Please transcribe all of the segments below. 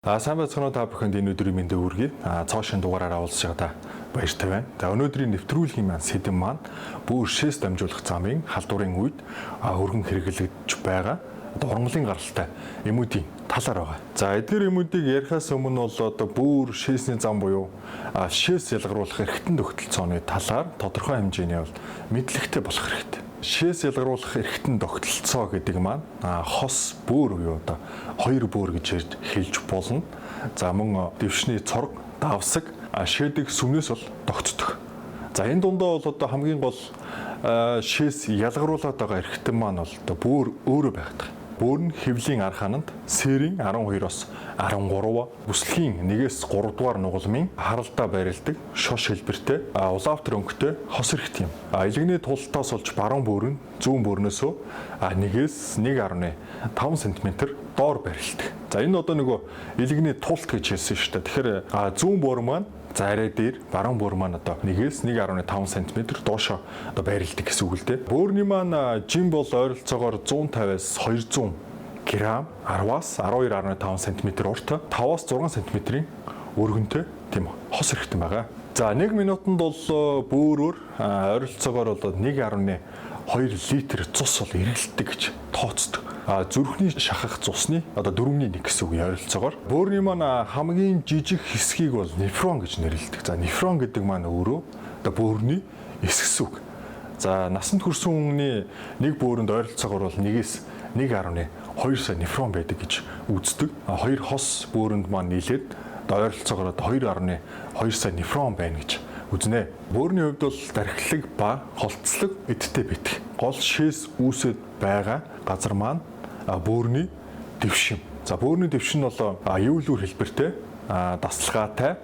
Сайн байцгаана та бүхэнд энэ өдрийн мэндийг хүргэе. Цоошин дугаараар уулзж байгаа баяртай байна. За өнөөдрийн нэвтрүүлгийн маань сэдэв маань бүр шээс дамжуулах замын халдварын үед өргөн хэрэглэгдэж байгаа ургамлын гаралтай эмүүдийн талаар байгаа. За эдгээр эмүүдийг ярихаас өмнө бол одоо бүр шээсний зам буюу шээс ялгаруулах эрхтэн тогтолцооны талаар тодорхой хэмжээний бол мэдлэгтэй болох хэрэгтэй. Шээс ялгаруулах эрхтэн тогтолцоо гэдэг маань хос бөөр буюу одоо хоёр бөөр гэж хэлж болно. За мөн дэвшний цорг, давсаг, шээдэг сүмнээс бол тогтдог. За энэ дундаа бол одоо хамгийн гол шээс ялгаруулаад байгаа эрхтэн маань бол одоо бөөр өөрөө байдаг. Бөөр нь хэвлийн ар хананд сэрийн 12-оос 13 бүслэхийн 1-ээс 3 дугаар нугалмын харалдаа байрладаг шош хэлбэртэй улаавтар өнгөтэй хос эрхт юм. Илгэний тултаас олж баруун бөөр нь зүүн бөөрнөөсөө 1-ээс 1.5 см доор байрладаг. За энэ одоо нөгөө илгэний тулт гэж хэлсэн шүү дээ. Тэгэхээр зүүн бөөр маань за арай дээр баруун бөөр маань одоо 1-ээс 1.5 см доошоо одоо байрладаг гэсэн үг л дээ. Бөөрний маань жим бол ойролцоогоор 150-аас 200 грамм 10-аас 12.5 см урт 5-аас 6 см өргөнтэй тийм хос эрхтэн байгаа. За 1 минутанд бол бөөрөөр ойролцоогоор бол 1.2 литр цус бол эргэлддэг гэж тооцдог. Зүрхний шахах цусны одоо 4/1 гэсэн үг ойролцоогоор. Бөөрийн маань хамгийн жижиг хэсгийг бол нефрон гэж нэрлэдэг. За нефрон гэдэг маань өөрөө одоо бөөрийн эсгэс үг. За насанд хүрсэн хүний нэг бөөрөнд ойролцоогоор бол 1-ээс 1.2 сая нефрон байдаг гэж үздэг. Хоёр хос бөөрөнд маань нийлээд ойролцоогоор 2.2 сая нефрон байна гэж үзнэ. Бөөрийн хувьд бол дархлаг ба холцлог эдтэй байдаг. Гол шээс үүсэт байгаа газар маань бөөрийн дэвшин. За бөөрийн дэвшин бол эвлүүр хэлбэртэй, дасгалгаатай,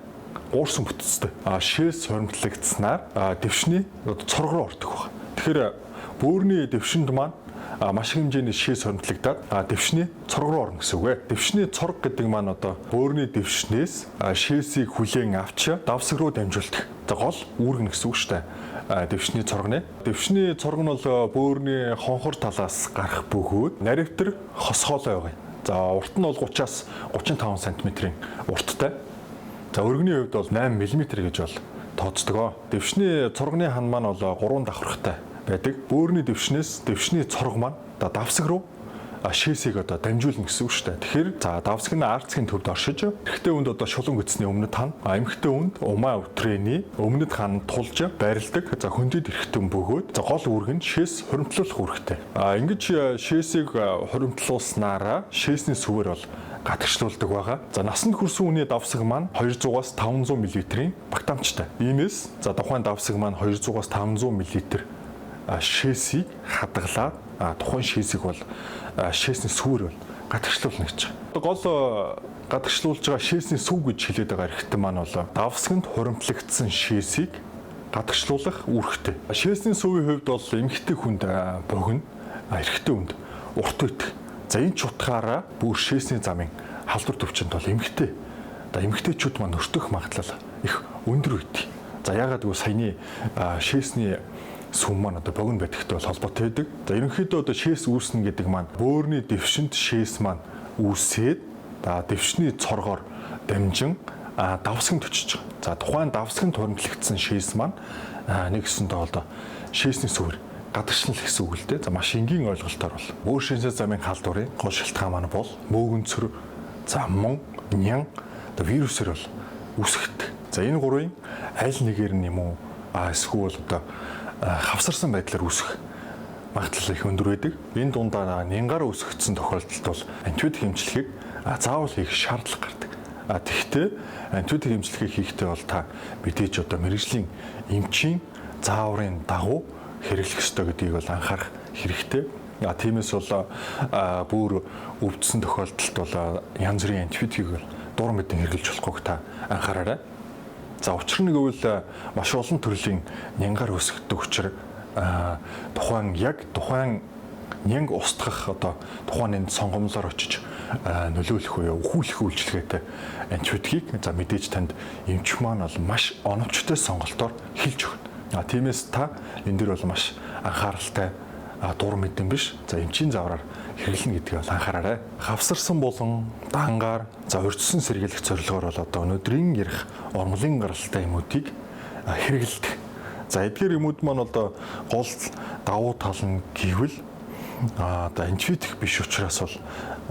уурсан бүтцтэй. Шээс хуримтлагдсанаар дэвшний цорг руу ордог байна. Тэгэхээр бөөрийн дэвшинд маань маш их хэмжээний шээс хуримтлагдаад дэвшний цорг руу орно гэсэн үг ээ. Дэвшний цорг гэдэг маань одоо бөөрийн дэвшнээс шээсийг хүлээн авч давсаг руу дамжуулдаг. За гол үүргэн гэсэн үг шүү дээ. Дэвшний цоргны. Дэвшний цорг нь бол бөөрийн хонхор талаас гарах бөгөөд наривтэр хосгоолой байгаа. За урт нь бол 30-аас 35 см урттай. За өргөний хувьд бол 8 мм гэж бол тооцдог. Дэвшний цоргны хан маань бол 3 давхархтай байдаг. Бөөрийн дэвшнээс дэвшний цорг маань давсаг руу шээсийг одоо дамжуулна гэсэн үг шүү дээ. Тэгэхээр за давсаг нь арцгийн төвд оршиж, эрэгтэй хүнд одоо шулуун гидсний өмнөд хан, эмэгтэй хүнд умаа өвтрэний өмнөд хан тулж байрладаг. За хөндөд эрэгтэн бөгөөд за гол үүрэг нь шээс хуримтлуулах үүрэгтэй. Ингэж шээсийг хуримтлуулснараа шээсний сүвэр бол гадагшлуулдаг байгаа. За насанд хүрсэн хүний давсаг маань 200-аас 500 мл-ийн багтаамжтай. Иймээс за тухайн давсаг маань 200-аас 500 мл шээсийг хадгалаад тухайн шээсийг бол шээсний сүвэр бол гадагшлуулна гэж байна. Гол гадагшлуулж байгаа шээсний сүв гэж хэлээд байгаа эрхтэн маань бол давсагт хуримтлагдсан шээсийг гадагшлуулах үүрэгтэй. Шээсний сүвийн хувьд бол эмэгтэй хүнд богино, эрэгтэй хүнд урт байдаг. За энэ ч утгаараа бүр шээсний замын халдвар төвчөнд бол эмэгтэй. Одоо эмэгтэйчүүд маань өртөх магадлал их өндөр үйдэг. За ягаад гэвэл саяны шээсний сүм маань одоо богино байдагтай бол холбоотой байдаг. За ерөнхийдөө одоо шээс үүснэ гэдэг маань бөөрийн дэвшинт шээс маань үүсээд дэвшний цоргоор дамжин давсагт очиж байгаа. За тухайн давсагт хуримтлагдсан шээс маань нэгсэндээ одоо шээсний сүвэр гадагшлал гэсэн үг л дээ. За маш энгийн ойлголтоор бол бөөр шээсний замын халдварын гол шалтгаан маань бол мөөгөнцөр, заммон, нян одоо вирусээр бол үүсгдэг. За энэ гурвын аль нэгээр нь юм уу эсвэл одоо хавсарсан байдлаар үүсэх магадлал их өндөр байдаг. Энэ дундаа нянгаар үүсгэгдсэн тохиолдолд бол антибиотик эмчилгээг заавал хийх шаардлага гардаг. Тэгэхдээ антибиотик эмчилгээ хийхдээ бол та мэдээж одоо мэрэгжлийн эмчийн зааврын дагуу хэрэглэх ёстой гэдгийг бол анхаарах хэрэгтэй. Тиймээс бол бүр өвдсөн тохиолдолд бол янз бүрийн антибиотикийг дур мэдэн хэрэглэж болохгүйг та анхаараарай. За учир нь гэвэл маш олон төрлийн нянгаар үүсгдэг учраас тухайн нянг устгах одоо тухайн энэ сонгомлоор очиж нөлөөлөх буюу өхүүлэх үйлчилгээтэй антибиотикийг за мэдээж танд эмч маань бол маш оновчтой сонголтоор хэлж өгнө. Тиймээс та энэ дөр бол маш анхааралтай дур мэдэн биш. За эмчийн завраар хэрэглэнэ гэдгийг бол анхаараарай. Хавсарсан болон дангаар за урьдчилан сэргийлэх зорилгоор бол одоо өнөөдрийн ярих ормолын гаралтай юмуудыг хэрэглэдэг. За эдгээр юмуд маань одоо гол давуу тал нь гэвэл одоо интуитив биш учраас бол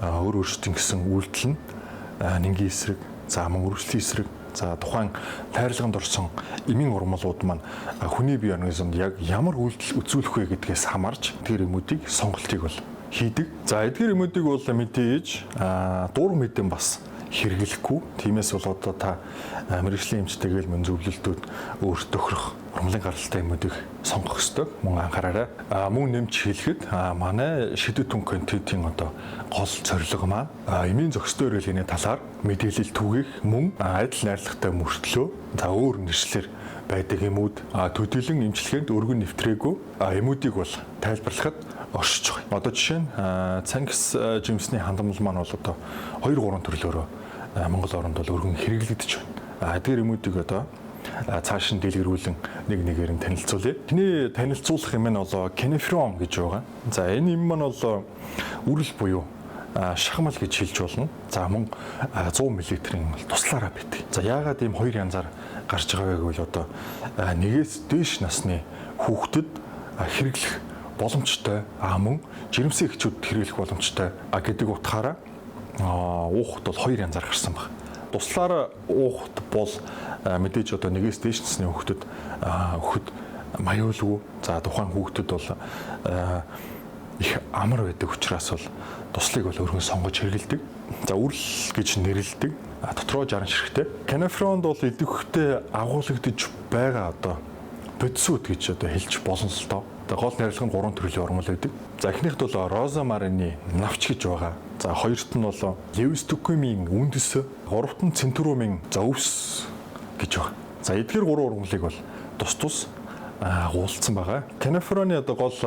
өөр өөрсдийн гэсэн үйлдэл нь нингийн эсрэг, за мөн үргэлжлэлийн эсрэг, за тухайн тайрлаганд орсон эмийн урмалууд маань хүний бие организмд яг ямар үйлдэл үзүүлэх вэ гэдгээс хамаарч тэр юмуудыг сонголтыг бол хийдэг. За эдгээр юмуудыг бол мэдээж дур мэдэн бас хэрэглэхгүй. Тиймээс бол одоо та мэргэжлийн эмчтэйгээл мөн зөвлөлтүүд өөрт тохирох урмлын гаралтай юмуудыг сонгох ёстой. Мөн анхаараарай. Мөн нэмж хэлэхэд манай шидэт түн контентын одоо гол зорилго маань эмийн зохистой хэрэглээний талаар мэдээлэл түгээх мөн адил найрлагатай мөртлөө за өөр нэршлэр байдаг юмуд төдийлөн эмчилгээнд өргөн нэвтрээгүй юмуудыг бол тайлбарлахад оршиж байгаа. Одоо жишээ нь цангис жимсний хандамал маань бол одоо 2-3 төрлөөрөө Монгол оронд бол өргөн хэрэглэгдэж байна. Эдгээр юмуудыг одоо цааш нь дэлгэрүүлэн нэг нэгээр нь танилцуулъя. Тэний танилцуулах юм нь бол кенефрон гэж байгаа. За энэ юм маань бол үрэл буюу шахмал гэж хэлж болно. За мөн 100 мл-ийн туслаараа битгий. За яагаад ийм хоёр янзаар гарч байгаа вэ гэвэл одоо нэгээс дээш насны хүүхдэд хэрэглэх боломжтой мөн жирэмсэн эхчүүд хэрэглэх боломжтой гэдэг утгаараа уухт бол хоёр янзаар гарсан баг. Туслаар уухт бол мэдээж одоо нэгээс дээш насны хүүхдэд өгөхөд маяулгүй. За тухайн хүүхдэд бол их амар байдаг учраас бол туслыг бол өргөн сонгож хэрэглэдэг. За үрэл гэж нэрлэдэг. Дотроо 60 ширхтээ. Кенефронд бол идэвхтэй агуулгадж байгаа одоо бодисууд гэж одоо хэлж болно л доо. Гол найрлагын 3 төрлийн урмал байдаг. За эхнийхд бол розамарины навч гэж байгаа. За хоёрт нь бол левстукумийн үндэс, гуравт нь центрумын өвс гэж байгаа. За эдгээр 3 урмалыг бол тус тус уулзсан байгаа. Кенефроны одоо гол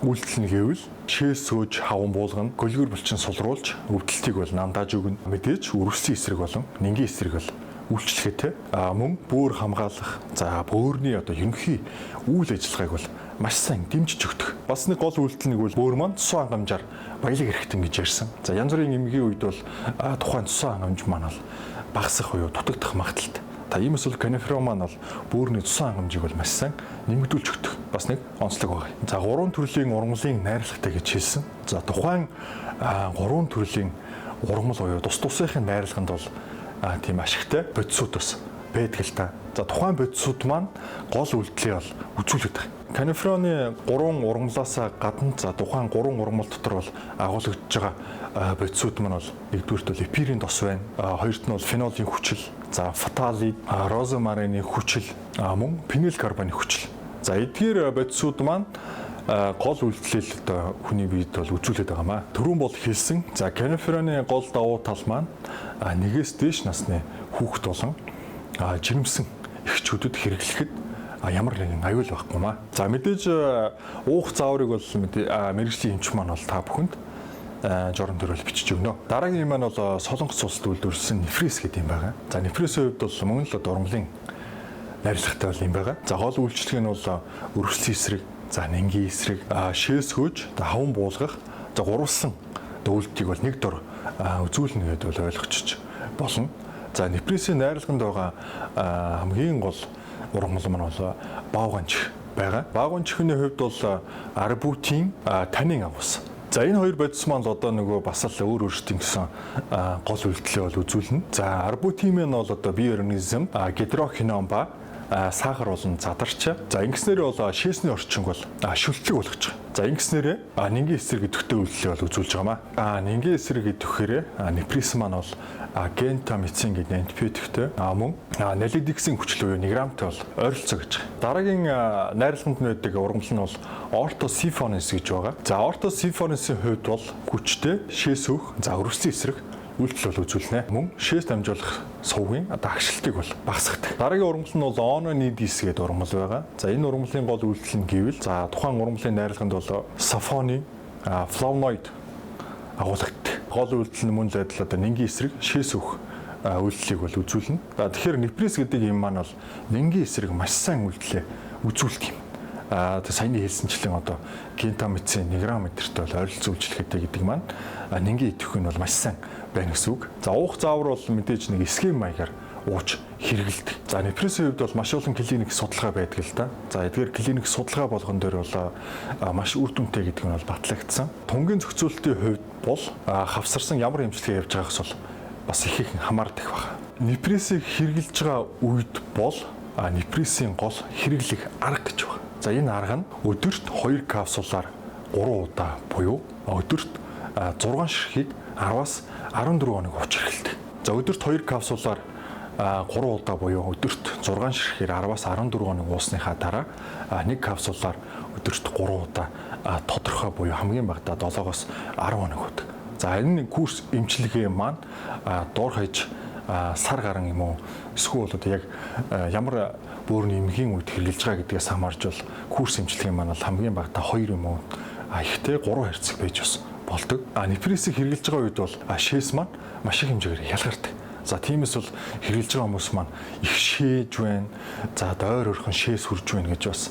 үйлдэл нь гэвэл чээс сөөж хаван буулгана, гөлгөр булчин сулруулж өвдөлтийг бол намдааж өгнө. Мэдээж үрвсийн эсрэг болон нингийн эсрэг бол үйлчлэгээтэй мөн бөөр хамгаалах за бөөрийн одоо ерөнхий үйл ажиллагааг бол маш сайн дэмжиж өгдөг. Бас нэг гол үйлдэл нэг бол бөөр маань цус хангамжаар баялаг эрхтэн гэж ярьсан. За янз бүрийн эмгийн үед бол тухайн цус хангамж маань бол багасах буюу дутагдах магадaltaй. Та иймээс бол кенефрон маань бол бөөрийн цус хангамжийг бол маш сайн нэмэгдүүлж өгдөг. Бас нэг онцлог байна. За 3 төрлийн урмлын найрлагатай гэж хэлсэн. За тухайн 3 төрлийн урмал буюу тус тусынхын найрлаганд бол тийм ашигтай бодисууд бас байдаг л та. За тухайн бодисууд маань гол үйлдэлийг бол үзүүлээд байгаа. Кенефроны 3 урмлаас гадна за тухайн 3 урмал дотор бол агуулгадж байгаа бодисууд маань бол нэгдүгürt бол эпирийн дос байна. Хоёрт нь бол фенолийн хүчил, за фаталид, розамарины хүчил, мөн фенилкарбоны хүчил. За эдгээр бодисууд маань гол үйлдэлэл одоо хүний биед бол үзүүлээд байгаа маа. Түрүүн бол хэлсэн. За кенефроны гол давуу тал маань нэгээс дээш насны хүүхэд болон жирэмсэн эхчүүдэд хэрэглэхэд ямар нэгэн аюул байхгүй маа. За мэдээж уух зааврыг бол мэргэжлийн эмч маань бол та бүхэнд журам төрөл бичиж өгнө. Дараагийн юм маань бол Солонгос улсад үйлдвэрлэсэн нефрис гэдэг юм байгаа. За нефрисийн хувьд бол мөн л урмлын найрлагатай бол юм байгаа. За гол үйлчлэг нь бол өргөслийн эсрэг, за нингийн эсрэг, шээс хөөж, хаван буулгах, за гурвалсан үйлдэлийг бол нэг дор үзүүлнэ гэдээ бол ойлгочих болно. За нефрисийн найрлаганд байгаа хамгийн гол урмал маань бол баавганч байгаа. Баавганчхны хувьд бол арбутин танин агуус. За энэ хоёр бодис маань одоо нөгөө бас л өөр өөрсдийн гэсэн гол үйлдэлээ бол үзүүлнэ. За арбутин маань бол одоо бие организм гидрохинон ба сахар болон задарч. За ингэснээр бол шээсний орчинг бол шүлтлэг болгож байгаа. За ингэснээр нингийн эсрэг идэвхтэй үйлдэлийг бол үзүүлж байгаа маа. Нингийн эсрэг идэвхээр нефрис маань бол гентамицин гэдэг антибиотиктэй мөн налидиксийн хүчил буюу 1 грамтай бол ойролцоо гэж байгаа. Дараагийн найрлаганд нь байдаг ургамал нь бол ортосифонис гэж байгаа. За ортосифонисын хувьд бол хүчтэй шээс өөх, за өрөвслийн эсрэг үйлдэл бол үзүүлнэ. Мөн шээс дамжуулах сувгийн агшилтыг бол багасгадаг. Дараагийн ургамал нь бол ононидис гэдэг ургамал байгаа. За энэ ургамлын гол үйлдэл нь гэвэл за тухайн ургамлын найрлаганд бол сафони, флавоноид агуулгатай. Гол үйлдэл нь мөн л адил одоо нингийн эсрэг, шээс өөх үйлдэлийг бол үзүүлнэ. Тэгэхээр нефрис гэдэг юм маань бол нингийн эсрэг маш сайн үйлдэлээ үзүүлдэг юм. тэг саяны хэлсэнчлэн одоо гентамицин 1 грамм метртэй бол ойролцоо үйлчлэхтэй гэдэг маань нингийн идэвх нь бол маш сайн байна гэсэн үг. За уух заавар бол мэдээж нэг схем маягаар ууж хэрэгэлдэг. За непрессийн хувьд бол маш олон клиник судалгаа байдаг л да. За эдгээр клиник судалгаа болгон дээр бол маш үр дүнтэй гэдэг нь бол батлагдсан. Тунгийн зохицуулалтын хувьд бол хавсарсан ямар эмчилгээ явж байгаагаас бол бас их хамаардаг байна. Непрессийг хэрэгжилж байгаа үед бол непрессийн гол хэрэглэх арга гэж байна. За энэ арга нь өдөрт 2 капсулаар 3 удаа буюу өдөрт 6 ширхгийг 10-аас 14 хоног ууж хэрэглэдэг. За өдөрт 2 капсулаар 3 удаа буюу өдөрт 6 ширхгээр 10-аас 14 хоног уусныхаа дараа 1 капсулаар өдөрт 3 удаа тодорхой буюу хамгийн багадаа 7-оос 10 хоног уудаг. За энэ курс эмчилгээ маань дор хаяж сар гарan юм уу эсвэл одоо яг ямар бөөрийн эмхийн үед хэрэгжилж байгаа гэдгээс хамаарч бол курс эмчилгээ маань бол хамгийн багадаа 2 юм уу ихтэй 3 хайрцаг байж бас болдог. Непрессийг хэрэгжилж байгаа үед бол шээс маань маш их хэмжээгээр ялгардаг. За тиймээс бол хэрэгжилж байгаа хүмүүс маань их шээж байна. За дойр өрхөн шээс хүрж байна гэж бас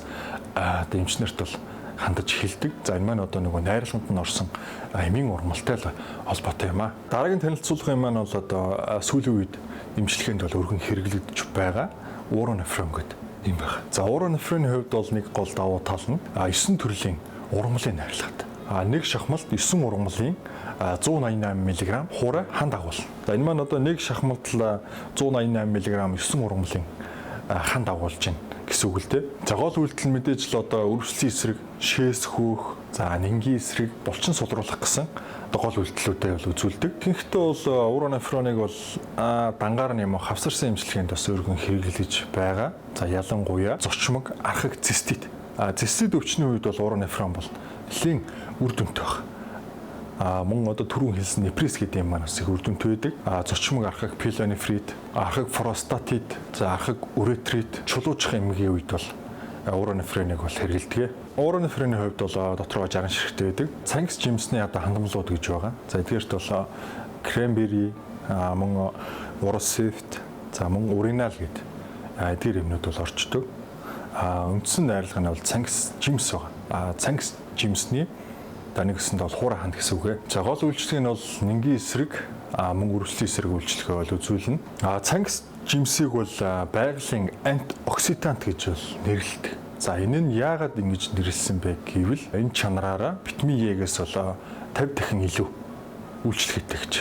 эмчнэрт бол хандаж хэлдэг. За энэ маань одоо нөгөө найрлаганд нь орсон эмийн ургамалтай л холбоотой юм аа. Дараагийн танилцуулга юм маань бол одоо сүүлийн үед эмчилгээнд бол өргөн хэрэглэгдэж байгаа уронефрон гэдэг юм байна. За уронефроны хувьд бол нэг гол давуу тал нь 9 төрлийн ургамлын найрлагатай. Нэг шахмалт 9 ургамлын 188 мг хуурай ханд агуулна. За энэ маань одоо нэг шахмалт 188 мг 9 ургамлын ханд агуулж байна гэсэн үг л дээ. За гол үйлдэл нь мэдээж л одоо өрөвслийн эсрэг, шээс хөөх, за нингийн эсрэг булчин сулруулах гэсэн гол үйлдэлүүдээ бол үзүүлдэг. Гэхдээ бол уронефроныг бол дангаар нь юм уу хавсарсан эмчилгээнд бас өргөн хэрэглэж байгаа. За ялангуяа зочмог, архаг, цистит. Цистит өвчний үед бол уронефрон бол нэлийн үр дүнтэй байна. Мөн одоо түрүүн хэлсэн непресс гэдэг юм маань бас их үр дүнтэй байдаг. Зочмог архаг пилонефрит, архаг простатит, за архаг уретрит, чулуужих эмгийн үед бол уронефроныг бол хэрэглэдэг. Уронефроны хувьд бол дотроо 60 ширхтэй байдаг. Цангис жимсний одоо хандамлууд гэж байгаа. За эдгээрт бол крембери, мөн уросефт, за мөн уринал гэдэг эдгээр юмнууд бол орчдөг. Үндсэн найрлага нь бол цангис жимс байгаа. Цангис жимсний таны гэсэнд бол хуурай ханд гэсэн үг ээ. За гол үйлчлэг нь бол нингийн эсрэг, мөн өрөвслийн эсрэг үйлчлэгээ бол үзүүлнэ. Цангис жимсийг бол байгалийн антиоксидант гэж бол нэрлэдэг. За энэ нь яагаад ингэж нэрлсэн бэ гэвэл энэ чанараараа витамин Е-гээс бол 50 дахин илүү үйлчлэгтэй гэж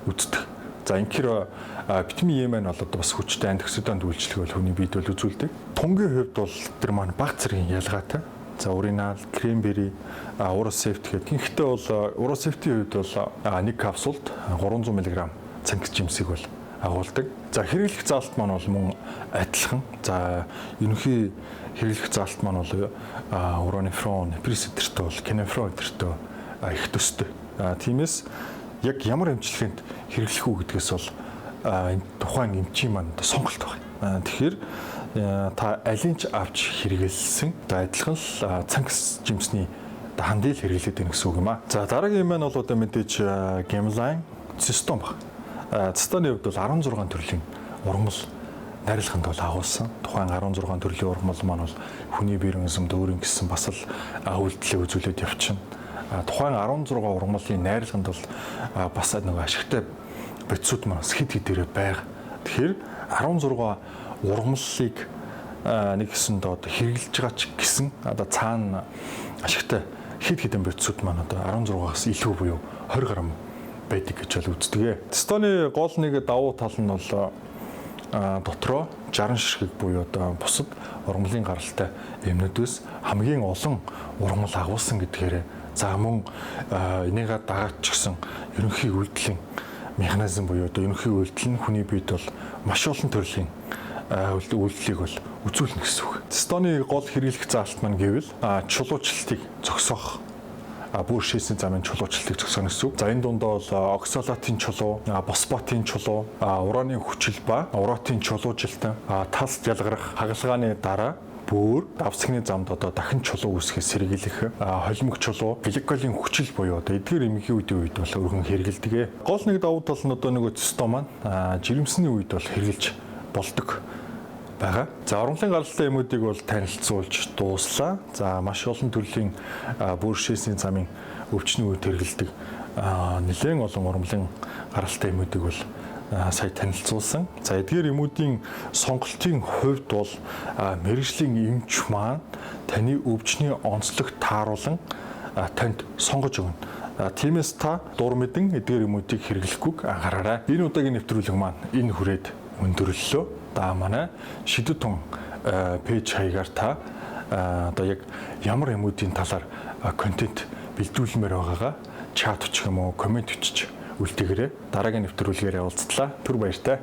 үздэг. За инхээр витамин Е маань бол одоо бас хүчтэй антиоксидант үйлчлэг бол хүний биед бол үзүүлдэг. Тунгийн хувьд бол тэр маань бага зэргийн ялгаатай. За уринал, крембери, уросефт гэдэг. Гэхдээ бол уросефтийн хувьд бол 1 капсулд 300 мг цангис жимсийг бол агуулдаг. За хэрэглэх заалт маань бол мөн адилхан. За ерөнхий хэрэглэх заалт маань бол уронефрон, непресс өдөртөө бол кенефрон өдөртөө их төстэй. Тиймээс яг ямар эмчилгээнд хэрэглэх үү гэдгээс бол тухайн эмчийн маань сонголт байна. Тэгэхээр та алийг ч авч хэрэгэлсэн адилхан л цангис жимсний хандил хэрэглээд байна гэсэн үг юм аа. За дараагийн юм маань бол одоо мэдээж гемлайн цистом баг. Цистоны хувьд бол 16 төрлийн ургамал найрлаганд бол агуулсан. Тухайн 16 төрлийн ургамал маань бол хүний биерэн эсэм дөөрийн гэсэн бас л үйлдэлээ үзүүлээд явчихна. Тухайн 16 ургамлын найрлаганд бол бас нэг ашигтай бодисууд маань хэд хэдээрээ байгаа. Тэгэхээр 16 ургамлыг нэг хэсэнд одоо хэрэгжилж байгаа ч гэсэн одоо цаана ашигтай хэд хэдэн бодисууд маань одоо 16-аас илүү буюу 20 грамм байдаг гэж бол үздэг. Тестоны гол нэг давуу тал нь бол дотроо 60 ширхэг буюу одоо бусад ургамлын гаралтай эмнүүдээс хамгийн олон ургамал агуулсан гэдгээр за мөн энийгээ дагаад ч гэсэн ерөнхий үйлдэлийн механизм буюу одоо ерөнхий үйлдэл нь хүний биед бол маш олон төрлийн үйлдэлийг бол үзүүлнэ гэсэн үг. Тестоны гол хэрэглэх заалт маань гэвэл чулуучлалтыг зогсоох бүр шээсний замын чулуучлалтыг зогсооно гэсэн үг. За энэ дундаа бол оксалатын чулуу, фосфатын чулуу, ураны хүчил ба уратын чулуужилтан, талс ялгарах хагалгааны дараа бүр давсагны замд одоо дахин чулуу үүсгэхээс сэргийлэх холимог чулуу, гликолийн хүчил буюу одоо эдгээр эмгийн үед бол өргөн хэрэгэлдэг. Гол нэг давуу тал нь одоо нөгөө тесто маань жирэмсний үед бол хэрэгжилж болдог байгаа. За ургамлын гаралтай юмуудыг бол танилцуулж дууслаа. За маш олон төрлийн бүр шээсийн замын өвчнөө тэргэлдэг нэлээд олон ургамлын гаралтай юмуудыг бол сая танилцуулсан. За эдгээр юмуудын сонголтын хувьд бол мэргэжлийн эмч маань таны өвчний онцлог тааруулан танд сонгож өгнө. Тиймээс та дур мэдэн эдгээр юмуудыг хэрэглэхгүйг анхаараарай. Энэ удаагийн нэвтрүүлэг маань энэ хүрээд өндөрлөлөө. Да манай шидэт тун пэйж хаягаар та одоо яг ямар юмуудын талаар контент бэлдүүлмээр байгаагаа чат очих юм уу, комент өччих үлдээгээрэй. Дараагийн нэвтрүүлгээр уулзтлаа. Түр баяртай.